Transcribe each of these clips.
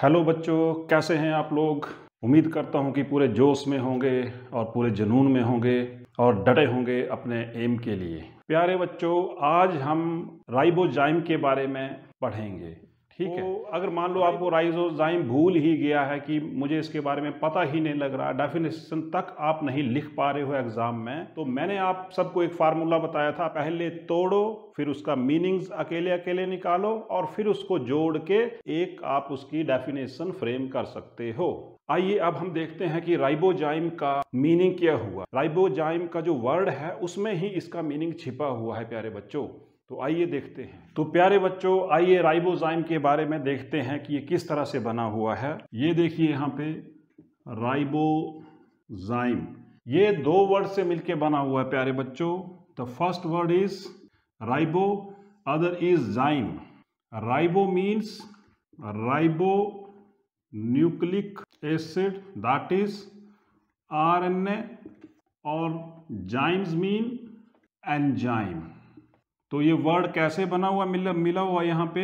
Hello बच्चों, कैसे हैं आप लोग। उम्मीद करता हूं कि पूरे जोश में होंगे और पूरे जुनून में होंगे और डटे होंगे अपने एम के लिए। प्यारे बच्चों, आज हम राइबोजाइम के बारे में पढ़ेंगे। ठीक है। तो अगर मान लो आपको राइबोजाइम भूल ही गया है कि मुझे इसके बारे में पता ही नहीं लग रहा, डेफिनेशन तक आप नहीं लिख पा रहे हो एग्जाम में, तो मैंने आप सबको एक फार्मूला बताया था, पहले तोड़ो, फिर उसका मीनिंग्स अकेले अकेले निकालो और फिर उसको जोड़ के एक आप उसकी डेफिनेशन फ्रेम कर सकते हो। आइए अब हम देखते हैं कि राइबोजाइम का मीनिंग क्या हुआ। राइबोजाइम का जो वर्ड है उसमें ही इसका मीनिंग छिपा हुआ है प्यारे बच्चों। तो आइए देखते हैं। तो प्यारे बच्चों, आइए राइबोजाइम के बारे में देखते हैं कि ये किस तरह से बना हुआ है। ये देखिए यहाँ पे राइबोजाइम, ये दो वर्ड से मिलके बना हुआ है प्यारे बच्चों। The first word is ribo, other is zyme. Ribo means ribonucleic acid, that is RNA, और जाइम्स मीन एंजाइम। तो ये वर्ड कैसे बना हुआ मिला हुआ यहाँ पे,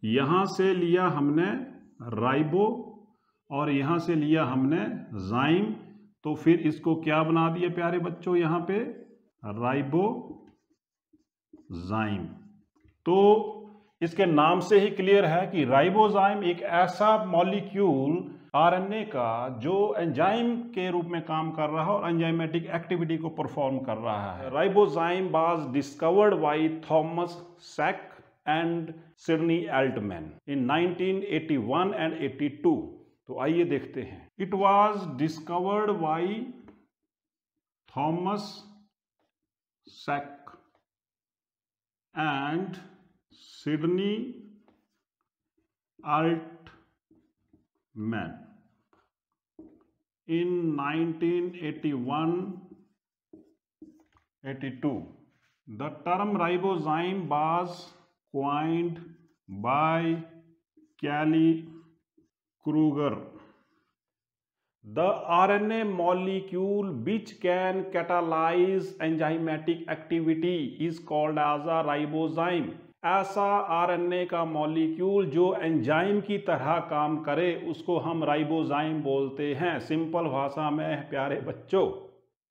यहाँ से लिया हमने राइबो और यहाँ से लिया हमने जाइम, तो फिर इसको क्या बना दिया प्यारे बच्चों यहाँ पे, राइबोजाइम। तो इसके नाम से ही क्लियर है कि राइबोजाइम एक ऐसा मॉलिक्यूल RNA का जो एंजाइम के रूप में काम कर रहा है और एंजाइमेटिक एक्टिविटी को परफॉर्म कर रहा है। Ribozyme was discovered by Thomas Cech and Sidney Altman in 1981 and 82। तो आइए देखते हैं। It was discovered by Thomas Cech and Sidney Altman in 1981-82. The term ribozyme was coined by Kelly Kruger. The RNA molecule which can catalyze enzymatic activity is called as a ribozyme. ऐसा RNA का molecule जो enzyme की तरह काम करे उसको हम ribozyme बोलते हैं, सिंपल भाषा में प्यारे बच्चों।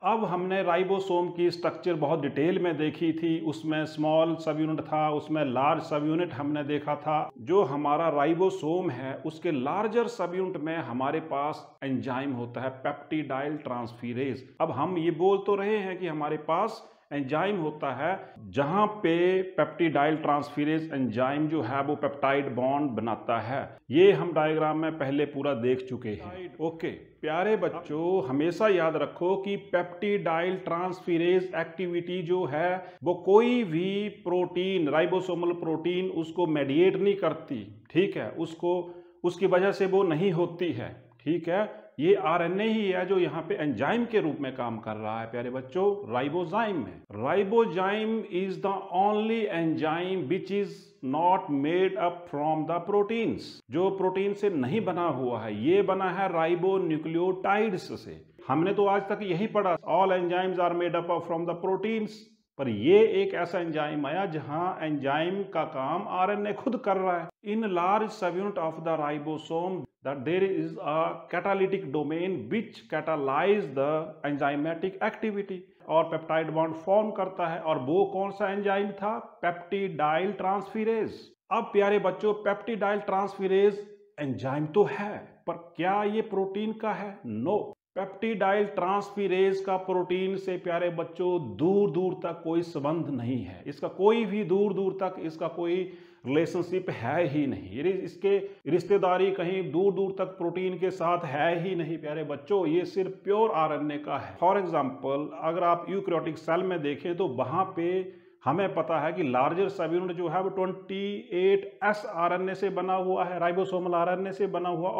अब हमने राइबोसोम की स्ट्रक्चर बहुत डिटेल में देखी थी, उसमें स्मॉल सब यूनिट था, उसमें लार्ज सब यूनिट हमने देखा था। जो हमारा राइबोसोम है उसके लार्जर सब यूनिट में हमारे पास एंजाइम होता है, पेप्टिडाइल ट्रांसफेरेज। अब हम ये बोल तो रहे हैं कि हमारे पास एंजाइम होता है, जहां पे पेप्टिडाइल ट्रांसफेरेज एंजाइम जो है वो पेप्टाइड बॉन्ड बनाता है। ये हम डायग्राम में पहले पूरा देख चुके हैं। ओके प्यारे बच्चों, हमेशा याद रखो कि पेप्टिडाइल ट्रांसफेरेज एक्टिविटी जो है वो कोई भी प्रोटीन, राइबोसोमल प्रोटीन उसको मेडिएट नहीं करती। ठीक है, उसको उसकी वजह से वो नहीं होती है। ठीक है, ये RNA ही है जो यहाँ पे एंजाइम के रूप में काम कर रहा है प्यारे बच्चों राइबोजाइम में। Ribozyme is the only enzyme which is not made up from the proteins, जो प्रोटीन से नहीं बना हुआ है, ये बना है राइबो न्यूक्लियोटाइड्स से। हमने तो आज तक यही पढ़ा, all enzymes are made up from the proteins, पर ये एक ऐसा एंजाइम आया जहां एंजाइम का काम RNA खुद कर रहा है। इन लार्ज सब unit of the ribosome that there is a catalytic domain which catalyze the enzymatic activity और पेप्टाइड बॉन्ड फॉर्म करता है, और वो कौन सा एंजाइम था, पेप्टिडाइल ट्रांसफेरेज। अब प्यारे बच्चों, पेप्टिडाइल ट्रांसफेरेज एंजाइम तो है, पर क्या ये प्रोटीन का है? नो। पेप्टिडाइल ट्रांसफेरेज का प्रोटीन से प्यारे बच्चों दूर दूर तक कोई संबंध नहीं है, इसका कोई भी दूर दूर तक इसका कोई रिलेशनशिप है ही नहीं। इसके रिश्तेदारी कहीं दूर दूर तक प्रोटीन के साथ है ही नहीं प्यारे बच्चों, ये सिर्फ प्योर RNA का है। फॉर एग्जांपल, अगर आप यूकैरियोटिक सेल में देखें तो वहां पे हमें पता है कि लार्जर सब यूनिट जो है वो 28S RNA से बना हुआ है, राइबोसोमल RNA से बना हुआ,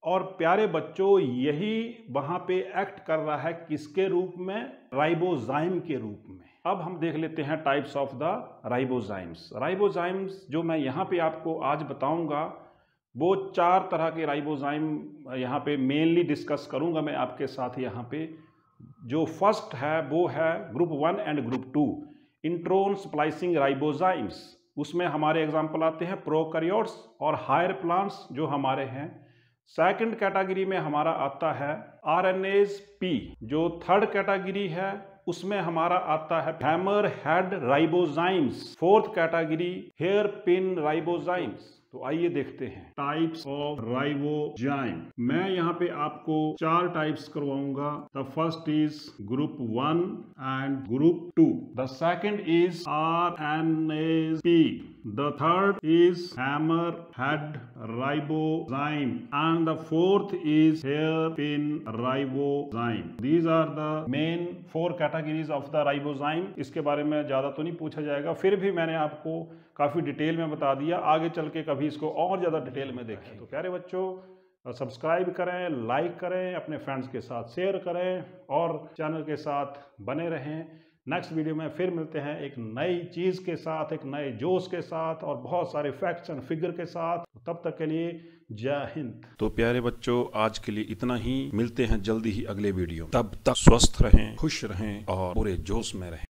और प्यारे बच्चों यही वहां पे एक्ट कर रहा है किसके रूप में, राइबोजाइम के रूप में। अब हम देख लेते हैं types of the ribozymes. Ribozymes जो मैं यहाँ पे आपको आज बताऊंगा वो 4 तरह के राइबोजाइम यहाँ पे मेनली डिस्कस करूंगा मैं आपके साथ। यहाँ पे जो फर्स्ट है वो है group 1 and group 2, intron splicing ribozymes. उसमें हमारे एग्जाम्पल आते हैं प्रोकैरियोट्स और हायर प्लांट्स जो हमारे हैं। सेकंड कैटेगरी में हमारा आता है आरएनएज पी। जो थर्ड कैटेगरी है उसमें हमारा आता है hammerhead ribozymes. Fourth category hairpin ribozymes. तो आइए देखते हैं टाइप्स ऑफ राइबोजाइम। मैं यहाँ पे आपको 4 टाइप्स करवाऊंगा। The first is group 1 and group 2। The second is RNAP. The third is hammerhead ribozyme and the fourth is hairpin ribozyme. These are the main 4 categories of the ribozyme. इसके बारे में ज़्यादा तो नहीं पूछा जाएगा, फिर भी मैंने आपको काफ़ी डिटेल में बता दिया। आगे चल के कभी इसको और ज़्यादा डिटेल में देखें। तो प्यारे बच्चों, सब्सक्राइब करें, लाइक करें, अपने फ्रेंड्स के साथ शेयर करें और चैनल के साथ बने रहें। नेक्स्ट वीडियो में फिर मिलते हैं एक नई चीज़ के साथ, एक नए जोश के साथ और बहुत सारे फैक्ट्स एंड फिगर के साथ। तब तक के लिए जय हिंद। तो प्यारे बच्चों, आज के लिए इतना ही। मिलते हैं जल्दी ही अगले वीडियो। तब तक स्वस्थ रहें, खुश रहें और पूरे जोश में रहें।